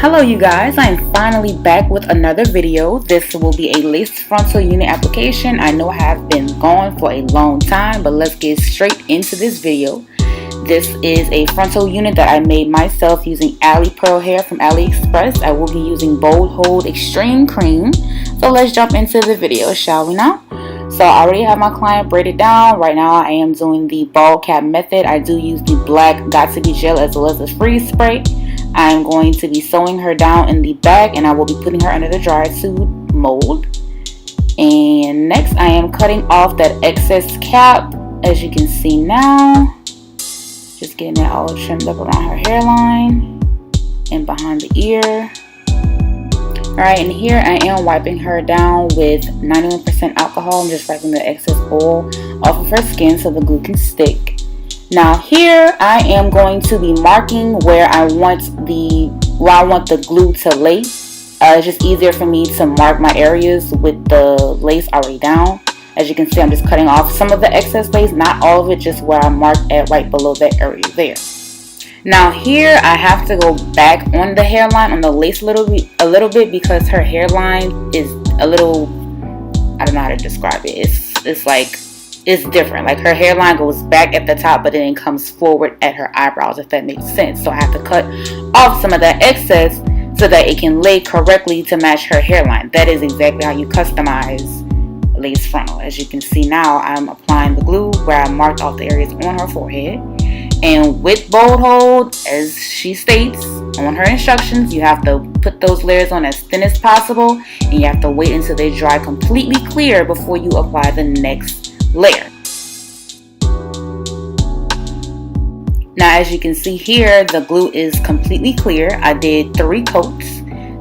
Hello you guys, I am finally back with another video. This will be a lace frontal unit application. I know I have been gone for a long time, but let's get straight into this video. This is a frontal unit that I made myself using Ali Pearl hair from AliExpress. I will be using Boldhold Extreme Cream. So let's jump into the video, shall we now? So I already have my client braided down. Right now I am doing the ball cap method. I do use the black Got2b gel as well as the freeze spray. I'm going to be sewing her down in the back, and I will be putting her under the dryer to mold. And next I am cutting off that excess cap, as you can see now. Just getting that all trimmed up around her hairline and behind the ear. Alright, and here I am wiping her down with 91% alcohol. I'm just wiping the excess oil off of her skin so the glue can stick. Now here I am going to be marking where I want the glue to lay. It's just easier for me to mark my areas with the lace already down. As you can see, I'm just cutting off some of the excess lace, not all of it, just where I marked at right below that area there. Now here I have to go back on the hairline on the lace a little bit because her hairline is a little, I don't know how to describe it. It's different. Like her hairline goes back at the top, but then it comes forward at her eyebrows, if that makes sense. So I have to cut off some of that excess so that it can lay correctly to match her hairline. That is exactly how you customize lace frontal. As you can see now, I'm applying the glue where I marked off the areas on her forehead. And with Boldhold, as she states on her instructions, you have to put those layers on as thin as possible, and you have to wait until they dry completely clear before you apply the next layer. Now as you can see here, the glue is completely clear. I did 3 coats.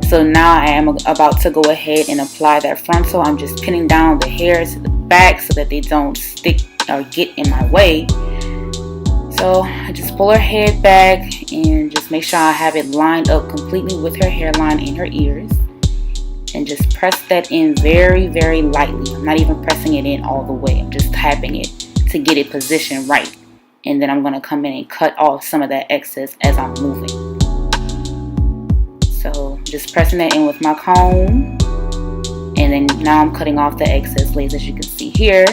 So now I am about to go ahead and apply that frontal. I'm just pinning down the hairs to the back so that they don't stick or get in my way. So I just pull her head back and just make sure I have it lined up completely with her hairline and her ears. And just press that in very, very lightly. I'm not even pressing it in all the way. I'm just tapping it to get it positioned right. And then I'm going to come in and cut off some of that excess as I'm moving. So just pressing that in with my comb. And then now I'm cutting off the excess lace, as you can see here.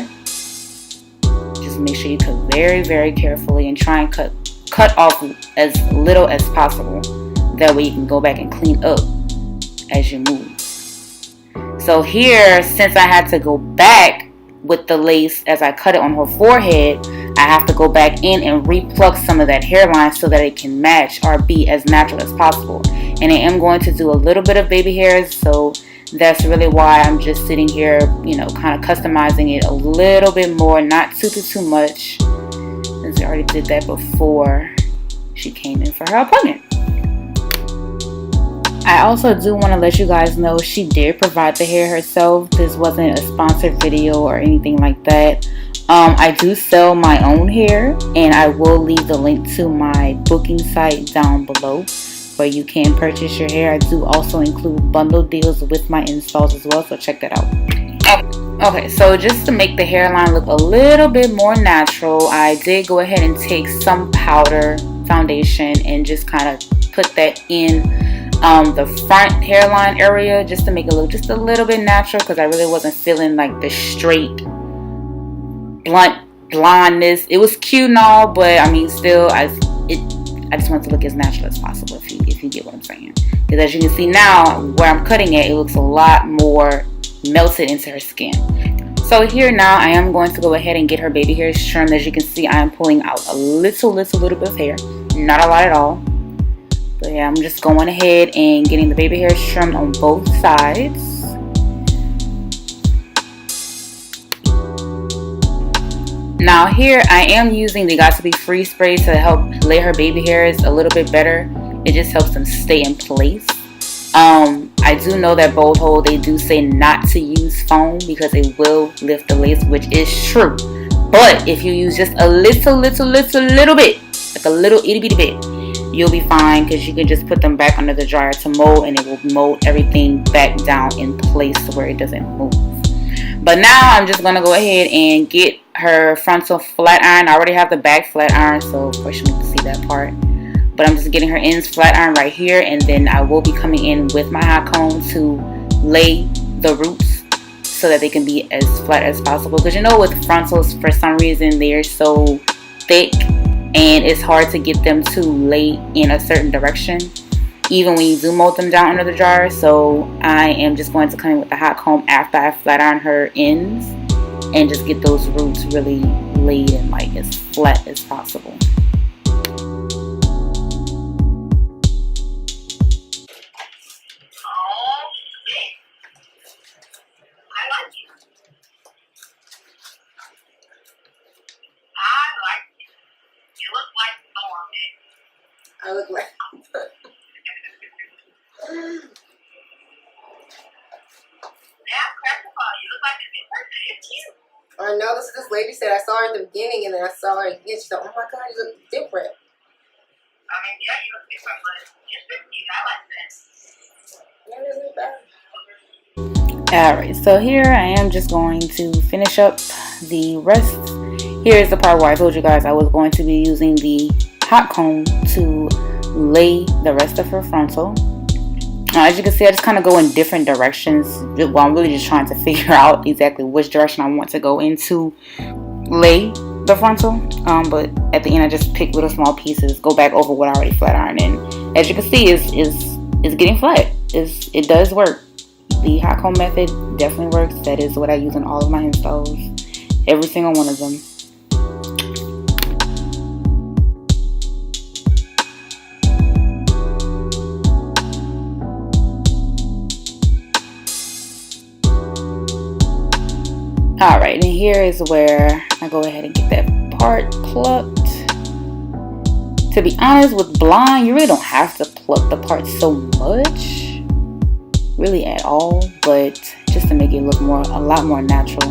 Just make sure you cut very, very carefully and try and cut off as little as possible. That way you can go back and clean up as you move. So here, since I had to go back with the lace as I cut it on her forehead, I have to go back in and repluck some of that hairline so that it can match or be as natural as possible. And I am going to do a little bit of baby hairs, so that's really why I'm just sitting here, kind of customizing it a little bit more, not too much, since I already did that before she came in for her appointment. I also do want to let you guys know she did provide the hair herself. This wasn't a sponsored video or anything like that. I do sell my own hair, and I will leave the link to my booking site down below where you can purchase your hair. I do also include bundle deals with my installs as well, so check that out. Okay, so just to make the hairline look a little bit more natural, I did go ahead and take some powder foundation and just kind of put that in the front hairline area just to make it look just a little bit natural, because I really wasn't feeling like the straight blunt blondness. It was cute and all, but I mean still I just want to look as natural as possible, if you get what I'm saying. Because as you can see now, where I'm cutting it looks a lot more melted into her skin. So here now I am going to go ahead and get her baby hairs trimmed. As you can see, I am pulling out a little bit of hair, not a lot at all. But yeah, I'm just going ahead and getting the baby hairs trimmed on both sides. Now here I am using the Got2b freeze spray to help lay her baby hairs a little bit better. It just helps them stay in place. I do know that Boldhold, they do say not to use foam because it will lift the lace, which is true. But if you use just a little bit, like a little itty bitty bit, you'll be fine, because you can just put them back under the dryer to mold, and it will mold everything back down in place where it doesn't move. But now I'm just going to go ahead and get her frontal flat iron. I already have the back flat iron, so of course you need to see that part. but I'm just getting her ends flat iron right here, and then I will be coming in with my hot comb to lay the roots so that they can be as flat as possible. Because you know, with frontals, for some reason they're so thick and it's hard to get them to lay in a certain direction even when you do mold them down under the dryer. So I am just going to come in with the hot comb after I flat iron her ends and just get those roots really laid and like as flat as possible. I look like I know this lady said I saw her at the beginning and then I saw her again. She said, "Oh my God, you look different." I mean, yeah, you look different, but it's 50. I like that. Yeah, Alright, so here I am just going to finish up the rest. Here is the part where I told you guys I was going to be using the hot comb to lay the rest of her frontal. As you can see, I just kind of go in different directions. Well, I'm really just trying to figure out exactly which direction I want to go into lay the frontal. But at the end, I just pick little small pieces, go back over what I already flat ironed, and as you can see, it's getting flat. It does work. The hot comb method definitely works. That is what I use in all of my installs, every single one of them. Alright, and here is where I go ahead and get that part plucked. To be honest, with blonde, you really don't have to pluck the part so much, really at all, but just to make it look a lot more natural,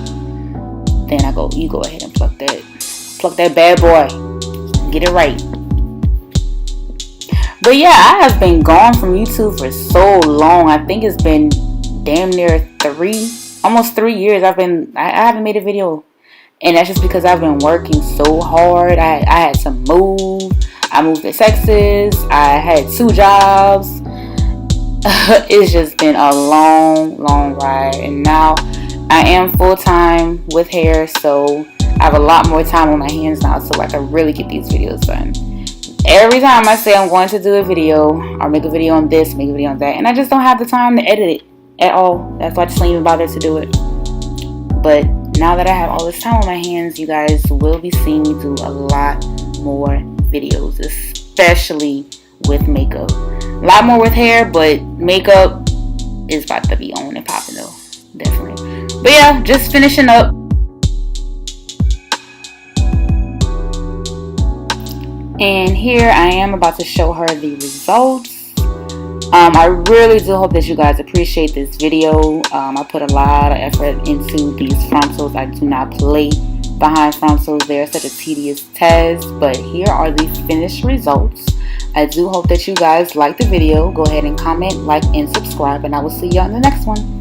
then you go ahead and pluck that bad boy, get it right. But yeah, I have been gone from YouTube for so long. I think it's been damn near almost 3 years. I haven't made a video, and that's just because I've been working so hard. I had to move. I moved to Texas. I had 2 jobs. It's just been a long ride, and now I am full-time with hair, so I have a lot more time on my hands now, so I can really get these videos done. Every time I say I'm going to do a video or make a video on this, make a video on that, and I just don't have the time to edit it at all. That's why I just don't even bother to do it. But now that I have all this time on my hands, you guys will be seeing me do a lot more videos, especially with makeup. A lot more with hair, but makeup is about to be on and popping though, definitely. But yeah, just finishing up. And here I am about to show her the results. I really do hope that you guys appreciate this video. I put a lot of effort into these frontals. I do not play behind frontals. They're such a tedious task, but here are the finished results. I do hope that you guys like the video. Go ahead and comment, like, and subscribe, and I will see you on the next one.